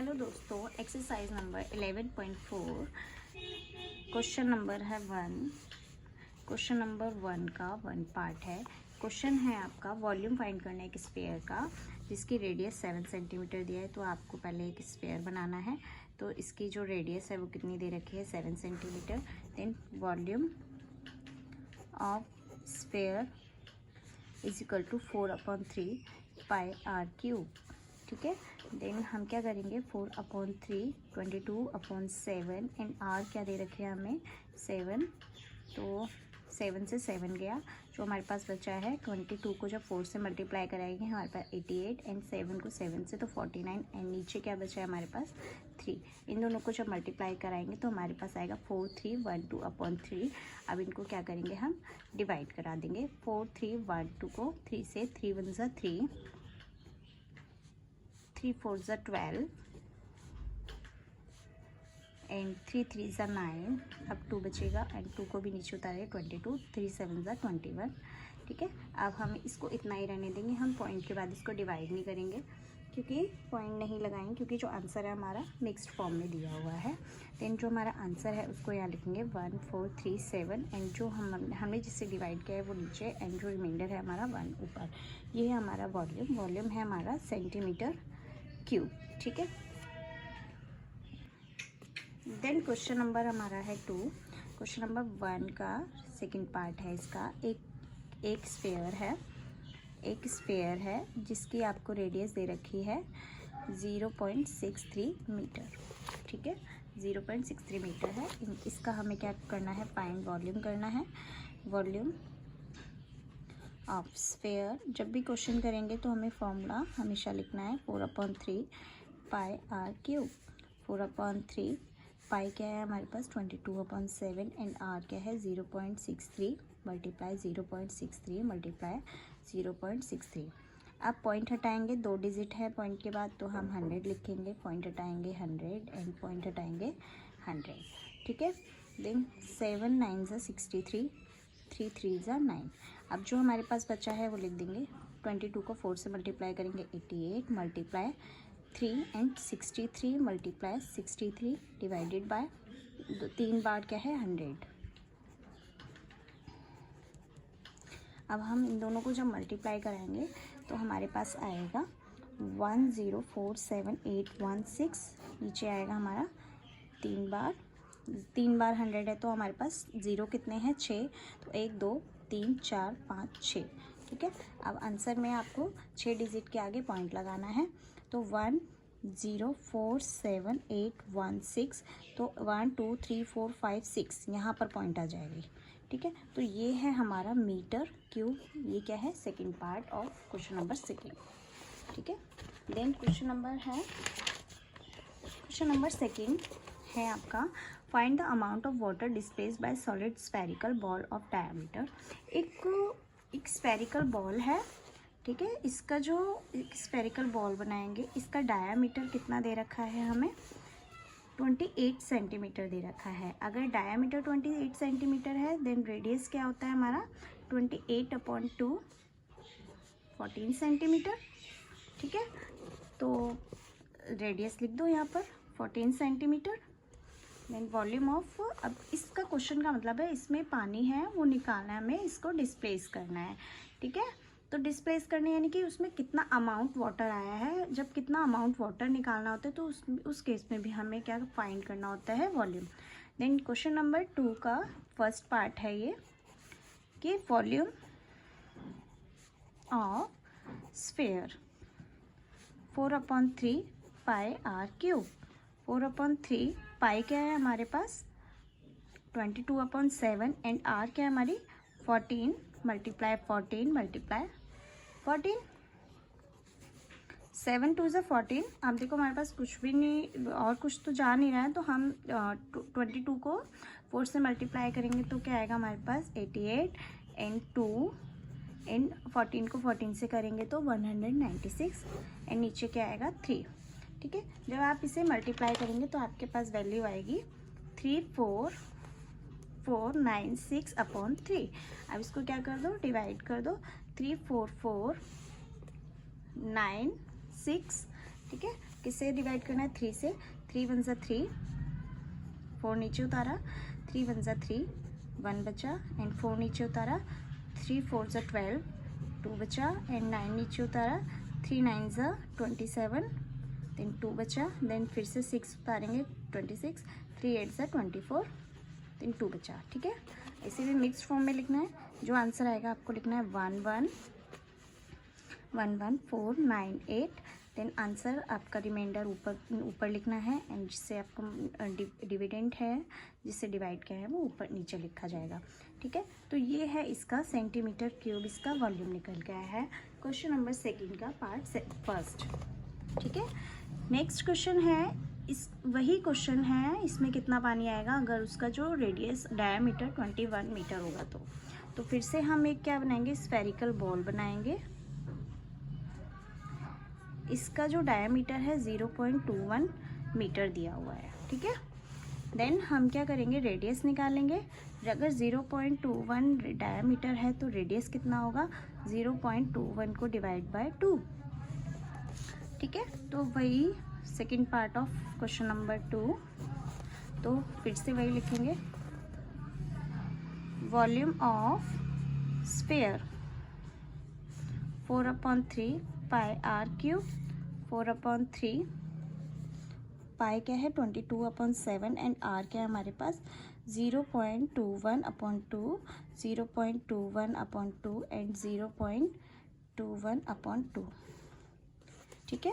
Hello दोस्तों, exercise number 11.4 question number है 1। Question number 1 का 1 पार्ट है। क्वेश्चन है आपका वॉल्यूम फाइंड करना है एक स्फीयर का जिसकी रेडियस 7 सेंटीमीटर दिया है। तो आपको पहले एक स्फीयर बनाना है। तो इसकी जो रेडियस है वो कितनी दे रखी है, 7 centimetre. Then volume of sphere is equal to 4/3 pi r cube. ठीक है, देन हम क्या करेंगे, 4/3 22/7 एंड आर क्या दे रखे हैं हमें 7। तो 7 से 7 गया, जो हमारे पास बचा है 22 को जब 4 से मल्टीप्लाई कराएंगे हमारे पास 88 एंड 7 को 7 से तो 49 एंड नीचे क्या बचा है हमारे पास 3। इन दोनों को जब मल्टीप्लाई कराएंगे तो हमारे पास आएगा 4312/3। अब इनको क्या करेंगे, हम डिवाइड करा देंगे। 4312 को 3 से 3 1 ज़ा 3, 3 4 ज़ा 12 एंड 3 3 ज़ा 9। अब 2 बचेगा एंड 2 को भी नीचे उतारे 22, 3 7 ज़ा 21। ठीक है, अब हम इसको इतना ही रहने देंगे। हम पॉइंट के बाद इसको डिवाइड नहीं करेंगे क्योंकि पॉइंट नहीं लगाएंगे, क्योंकि जो आंसर है हमारा मिक्स्ड फॉर्म में दिया हुआ है। देन जो हमारा आंसर है उसको यहाँ लिखेंगे 1437 एंड जो हमने जिससे डिवाइड किया है वो नीचे एंड जो रिमाइंडर है हमारा 1 ऊपर। ये है हमारा वॉल्यूम है हमारा सेंटीमीटर क्यूब। ठीक है, देन क्वेश्चन नंबर हमारा है 2। क्वेश्चन नंबर 1 का सेकंड पार्ट है इसका। एक स्फीयर है जिसकी आपको रेडियस दे रखी है 0.63 मीटर। ठीक है, 0.63 मीटर है। इसका हमें क्या करना है, फाइंड वॉल्यूम करना है। वॉल्यूम ऑफ स्फीयर, जब भी क्वेश्चन करेंगे तो हमें फॉर्मूला हमेशा लिखना है 4/3 पाई आर क्यूब। 4/3 पाई क्या है हमारे पास 22/7 एंड आर क्या है 0.63 मल्टीप्लाई 0.63 मल्टीप्लाई 0.63। अब पॉइंट हटाएंगे, 2 डिजिट है पॉइंट के बाद, तो हम 100 लिखेंगे। पॉइंट हटाएंगे 100 एंड पॉइंट हटाएंगे 100। ठीक है, देन 7 9 ज़ा 63, 3 3 ज़ा 9। अब जो हमारे पास बचा है वो लिख देंगे। 22 को 4 से मल्टीप्लाई करेंगे 88 multiply 3 and 63 multiply 63 divided by 3 बार क्या है 100। अब हम इन दोनों को जब मल्टीप्लाई कराएंगे तो हमारे पास आएगा 1047816। नीचे आएगा हमारा 3 बार 100 है, तो हमारे पास ज़ीरो कितने हैं 6, तो 1 2 3 4 5 6। ठीक है, अब आंसर में आपको 6 डिजिट के आगे पॉइंट लगाना है। तो 1047816, तो 1 2 3 4 5 6 यहाँ पर पॉइंट आ जाएगी। ठीक है, तो ये है हमारा मीटर क्यूब। ये क्या है, second part of question number 2। ठीक है, देन क्वेश्चन नंबर 2 है आपका find the amount of water displaced by solid spherical ball of diameter. एक स्फेरिकल बॉल है। ठीक है, इसका जो एक स्फेरिकल बॉल बनाएंगे, इसका डायामीटर कितना दे रखा है हमें 28 सेंटीमीटर दे रखा है। अगर डायामीटर 28 सेंटीमीटर है देन रेडियस क्या होता है हमारा 28/2 14 सेंटीमीटर। ठीक है, तो रेडियस लिख दो यहाँ पर 14 सेंटीमीटर। देन वॉल्यूम ऑफ, अब इसका क्वेश्चन का मतलब है इसमें पानी है वो निकालना है हमें, इसको डिस्प्लेस करना है। ठीक है, तो डिस्प्लेस करने यानी कि उसमें कितना अमाउंट वाटर आया है। जब कितना अमाउंट वाटर निकालना होता है तो उस केस में भी हमें क्या फाइंड करना होता है, वॉल्यूम। देन क्वेश्चन नंबर 2 का फर्स्ट पार्ट है ये कि volume of sphere 4/3 pi r cube. 4/3 pi क्या है हमारे पास 22/7 एंड आर क्या है हमारी 14 मल्टीप्लाई 14 मल्टीप्लाई 14, 7 2 ज़ा 14। अब देखो हमारे पास कुछ भी नहीं और कुछ तो जा नहीं रहा है, तो हम 22 को 4 से मल्टीप्लाई करेंगे तो क्या आएगा हमारे पास 88 एंड 2 एंड 14 को 14 से करेंगे तो 196 एंड नीचे क्या आएगा 3। ठीक है, जब आप इसे मल्टीप्लाई करेंगे तो आपके पास वैल्यू आएगी 34496/3। अब इसको क्या कर दो, डिवाइड कर दो 34496। ठीक है, किससे डिवाइड करना है? 3 से। 3 वन ज़ा 3, 4 नीचे उतारा, 3 वन ज़ा 3, 1 बचा एंड 4 नीचे उतारा, 3 4 ज़ा 12, 2 बचा एंड 9 नीचे उतारा, 3 9 ज़ा 27, देन 2 बचा, देन फिर से 6 उतारेंगे 26, 3 8 ज़ा 24, देन 2 बचा। ठीक है, इसे भी मिक्स्ड फॉर्म में लिखना है। जो आंसर आएगा आपको लिखना है 1 1 1 1 4 9 8, देन आंसर आपका रिमाइंडर ऊपर लिखना है एंड जिससे आपको डिविडेंड है, जिससे डिवाइड किया है वो ऊपर नीचे लिखा जाएगा। ठीक है, तो ये है इसका सेंटीमीटर क्यूब, इसका वॉल्यूम निकल गया है क्वेश्चन नंबर 2 का पार्ट 1। ठीक है, नेक्स्ट क्वेश्चन है, इस वही क्वेश्चन है, इसमें कितना पानी आएगा अगर उसका जो रेडियस डायमीटर 21 मीटर होगा तो फिर से हम एक क्या बनाएंगे? स्फेरिकल बॉल बनाएंगे। इसका जो डायमीटर है 0.21 मीटर दिया हुआ है। ठीक है, देन हम क्या करेंगे? रेडियस निकालेंगे। अगर 0.21 डायमीटर है तो रेडियस कितना होगा? 0.21 को डिवाइड बाय 2। ठीक है, तो वही second part of question number 2, तो फिर से वही लिखेंगे। Volume of sphere 4/3 pi r cube, 4/3 pi क्या है? 22/7 एंड आर क्या है हमारे पास? 0.21/2, 0.21/2 एंड 0.21/2। ठीक है,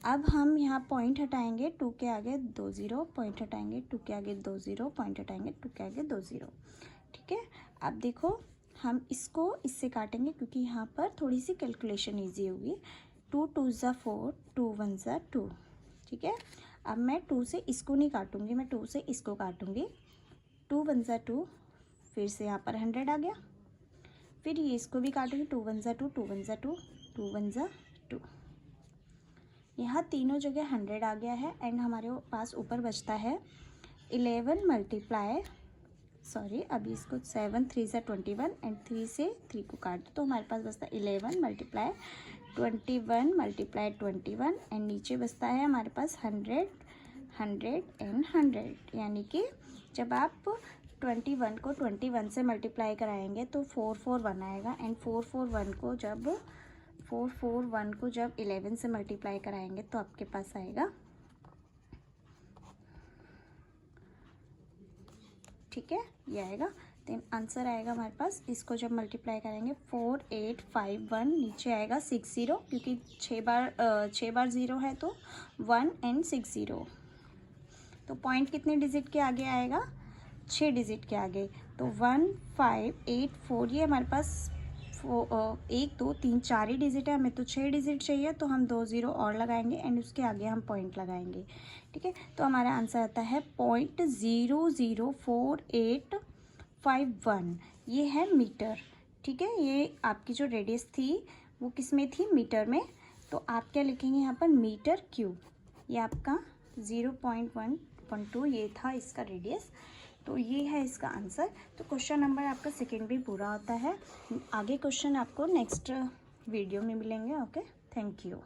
अब हम यहाँ पॉइंट हटाएंगे, 2 के आगे 2 0, पॉइंट हटाएंगे, 2 के आगे 2 0, पॉइंट हटाएंगे, 2 के आगे 2 0। ठीक है, अब देखो हम इसको इससे काटेंगे क्योंकि यहाँ पर थोड़ी सी कैलकुलेशन ईजी होगी। 2 2 ज़ा 4, 2 1 ज़ा 2। ठीक है, अब मैं 2 से इसको नहीं काटूंगी, मैं 2 से इसको काटूंगी। 2 1 ज़ा 2, फिर से यहाँ पर 100 आ गया, फिर ये इसको भी काटूंगी। 2 1 ज़ा 2, 2 1 ज़ा 2, 2 1 ज़ा 2। यहाँ तीनों जगह 100 आ गया है एंड हमारे पास ऊपर बचता है 11 मल्टीप्लाई, सॉरी अभी इसको 7 3 ज़ा 21 एंड 3 से 3 को काट दो तो हमारे पास बचता है 11 मल्टीप्लाई 21 मल्टीप्लाई 21 एंड नीचे बचता है हमारे पास 100 100 एंड 100। यानी कि जब आप 21 को 21 से मल्टीप्लाई कराएंगे तो 441 आएगा एंड 441 को जब 11 से मल्टीप्लाई कराएंगे तो आपके पास आएगा, ठीक है, ये आएगा। देन आंसर आएगा हमारे पास, इसको जब मल्टीप्लाई करेंगे 4851, नीचे आएगा 60 क्योंकि 6 बार 0 है तो 1 एंड 60। तो पॉइंट कितने डिजिट के आगे आएगा? 6 डिजिट के आगे। तो 1584, ये हमारे पास 1 2 3 4 ही डिजिट है, हमें तो 6 डिजिट चाहिए तो हम 2 0 और लगाएंगे एंड उसके आगे हम पॉइंट लगाएंगे। ठीक है, तो हमारा आंसर आता है 0.004851, ये है मीटर। ठीक है, ये आपकी जो रेडियस थी वो किस में थी? मीटर में। तो आप क्या लिखेंगे यहाँ पर? Metre cube. ये आपका 0.112 ये था इसका रेडियस, तो ये है इसका आंसर। तो क्वेश्चन नंबर आपका 2 भी पूरा होता है। आगे क्वेश्चन आपको नेक्स्ट वीडियो में मिलेंगे। Okay, thank you.